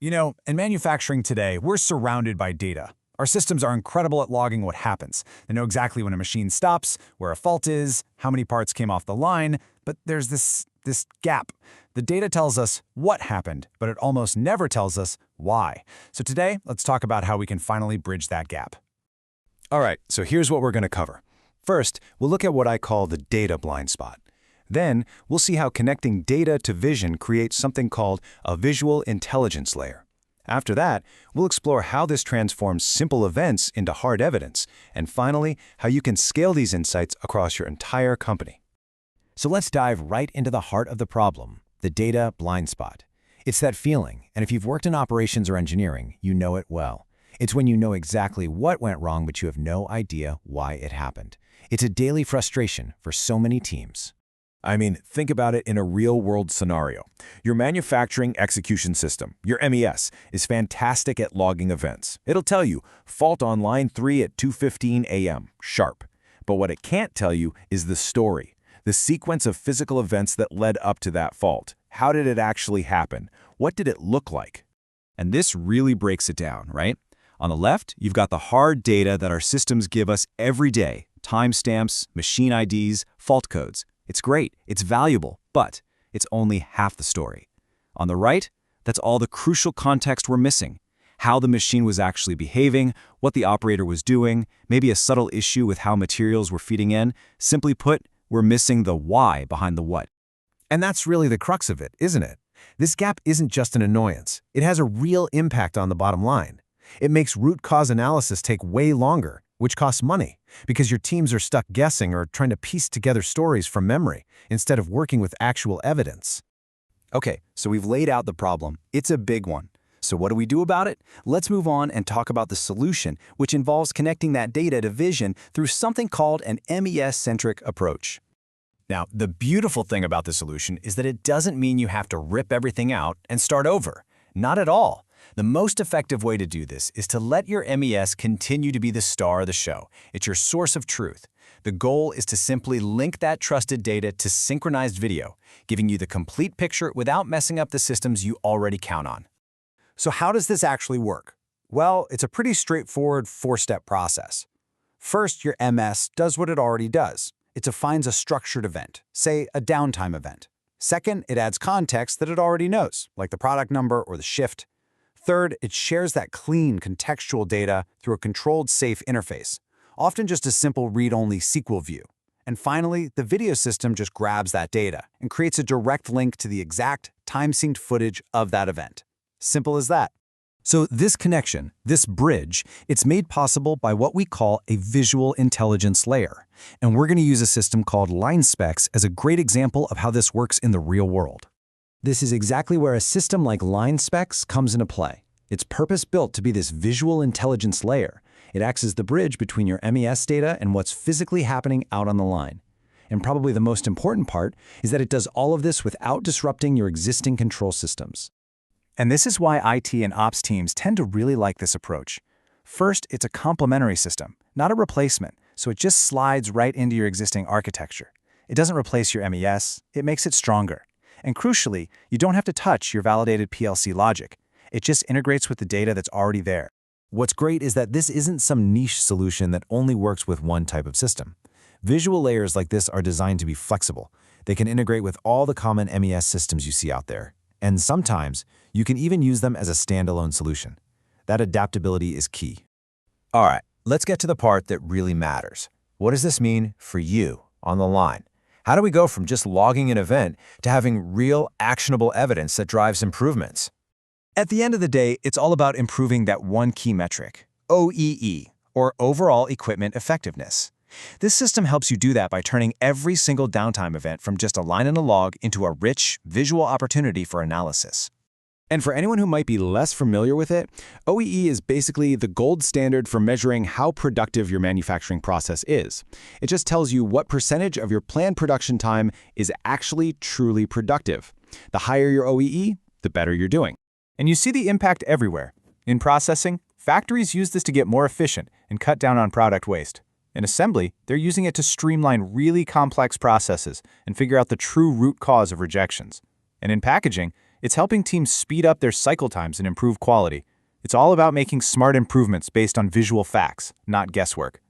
In manufacturing today, we're surrounded by data. Our systems are incredible at logging what happens. They know exactly when a machine stops, where a fault is, how many parts came off the line, but there's this gap. The data tells us what happened, but it almost never tells us why. So today, let's talk about how we can finally bridge that gap. All right, so here's what we're going to cover. First, we'll look at what I call the data blind spot. Then, we'll see how connecting data to vision creates something called a visual intelligence layer. After that, we'll explore how this transforms simple events into hard evidence, and finally, how you can scale these insights across your entire company. So let's dive right into the heart of the problem, the data blind spot. It's that feeling, and if you've worked in operations or engineering, you know it well. It's when you know exactly what went wrong, but you have no idea why it happened. It's a daily frustration for so many teams. Think about it in a real-world scenario. Your manufacturing execution system, your MES, is fantastic at logging events. It'll tell you, fault on line 3 at 2:15 a.m., sharp. But what it can't tell you is the story, the sequence of physical events that led up to that fault. How did it actually happen? What did it look like? And this really breaks it down, right? On the left, you've got the hard data that our systems give us every day, timestamps, machine IDs, fault codes. It's great, it's valuable, but it's only half the story. On the right, that's all the crucial context we're missing. How the machine was actually behaving, what the operator was doing, maybe a subtle issue with how materials were feeding in. Simply put, we're missing the why behind the what. And that's really the crux of it, isn't it? This gap isn't just an annoyance. It has a real impact on the bottom line. It makes root cause analysis take way longer, which costs money, because your teams are stuck guessing or trying to piece together stories from memory instead of working with actual evidence. Okay, so we've laid out the problem. It's a big one. So what do we do about it? Let's move on and talk about the solution, which involves connecting that data to vision through something called an MES-centric approach. Now, the beautiful thing about the solution is that it doesn't mean you have to rip everything out and start over. Not at all. The most effective way to do this is to let your MES continue to be the star of the show. It's your source of truth. The goal is to simply link that trusted data to synchronized video, giving you the complete picture without messing up the systems you already count on. So how does this actually work? Well, it's a pretty straightforward 4-step process. First, your MS does what it already does. It defines a structured event, say a downtime event. Second, it adds context that it already knows, like the product number or the shift. Third, it shares that clean, contextual data through a controlled, safe interface, often just a simple read-only SQL view. And finally, the video system just grabs that data and creates a direct link to the exact time-synced footage of that event. Simple as that. So this connection, this bridge, it's made possible by what we call a visual intelligence layer. And we're going to use a system called LineSpex as a great example of how this works in the real world. This is exactly where a system like LineSpex comes into play. It's purpose-built to be this visual intelligence layer. It acts as the bridge between your MES data and what's physically happening out on the line. And probably the most important part is that it does all of this without disrupting your existing control systems. And this is why IT and ops teams tend to really like this approach. First, it's a complementary system, not a replacement, so it just slides right into your existing architecture. It doesn't replace your MES, it makes it stronger. And crucially, you don't have to touch your validated PLC logic. It just integrates with the data that's already there. What's great is that this isn't some niche solution that only works with one type of system. Visual layers like this are designed to be flexible. They can integrate with all the common MES systems you see out there. And sometimes, you can even use them as a standalone solution. That adaptability is key. All right, let's get to the part that really matters. What does this mean for you on the line? How do we go from just logging an event to having real, actionable evidence that drives improvements? At the end of the day, it's all about improving that one key metric, OEE, or Overall Equipment Effectiveness. This system helps you do that by turning every single downtime event from just a line in a log into a rich, visual opportunity for analysis. And for anyone who might be less familiar with it, OEE is basically the gold standard for measuring how productive your manufacturing process is. It just tells you what percentage of your planned production time is actually truly productive. The higher your OEE, the better you're doing. And you see the impact everywhere. In processing, factories use this to get more efficient and cut down on product waste. In assembly, they're using it to streamline really complex processes and figure out the true root cause of rejections. And in packaging, It's helping teams speed up their cycle times and improve quality. It's all about making smart improvements based on visual facts, not guesswork.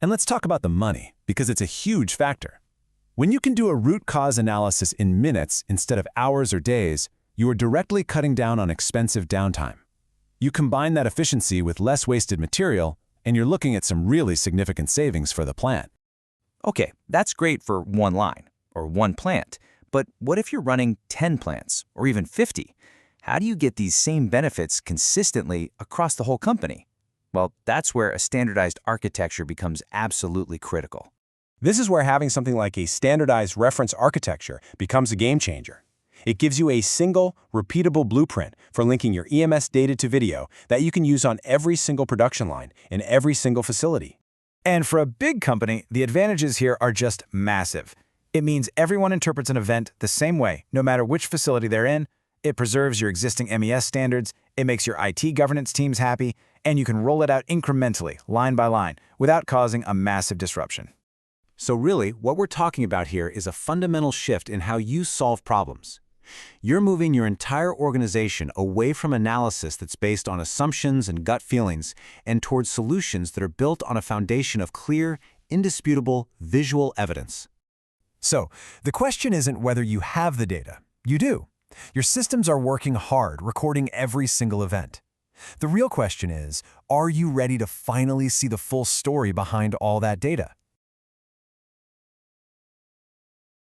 And let's talk about the money, because it's a huge factor. When you can do a root cause analysis in minutes instead of hours or days, you are directly cutting down on expensive downtime. You combine that efficiency with less wasted material, and you're looking at some really significant savings for the plant. Okay, that's great for one line or one plant. But what if you're running 10 plants or even 50? How do you get these same benefits consistently across the whole company? Well, that's where a standardized architecture becomes absolutely critical. This is where having something like a standardized reference architecture becomes a game changer. It gives you a single, repeatable blueprint for linking your EMS data to video that you can use on every single production line in every single facility. And for a big company, the advantages here are just massive. It means everyone interprets an event the same way, no matter which facility they're in. It preserves your existing MES standards, it makes your IT governance teams happy, and you can roll it out incrementally, line by line, without causing a massive disruption. So really, what we're talking about here is a fundamental shift in how you solve problems. You're moving your entire organization away from analysis that's based on assumptions and gut feelings and towards solutions that are built on a foundation of clear, indisputable, visual evidence. So, the question isn't whether you have the data. You do. Your systems are working hard, recording every single event. The real question is, are you ready to finally see the full story behind all that data?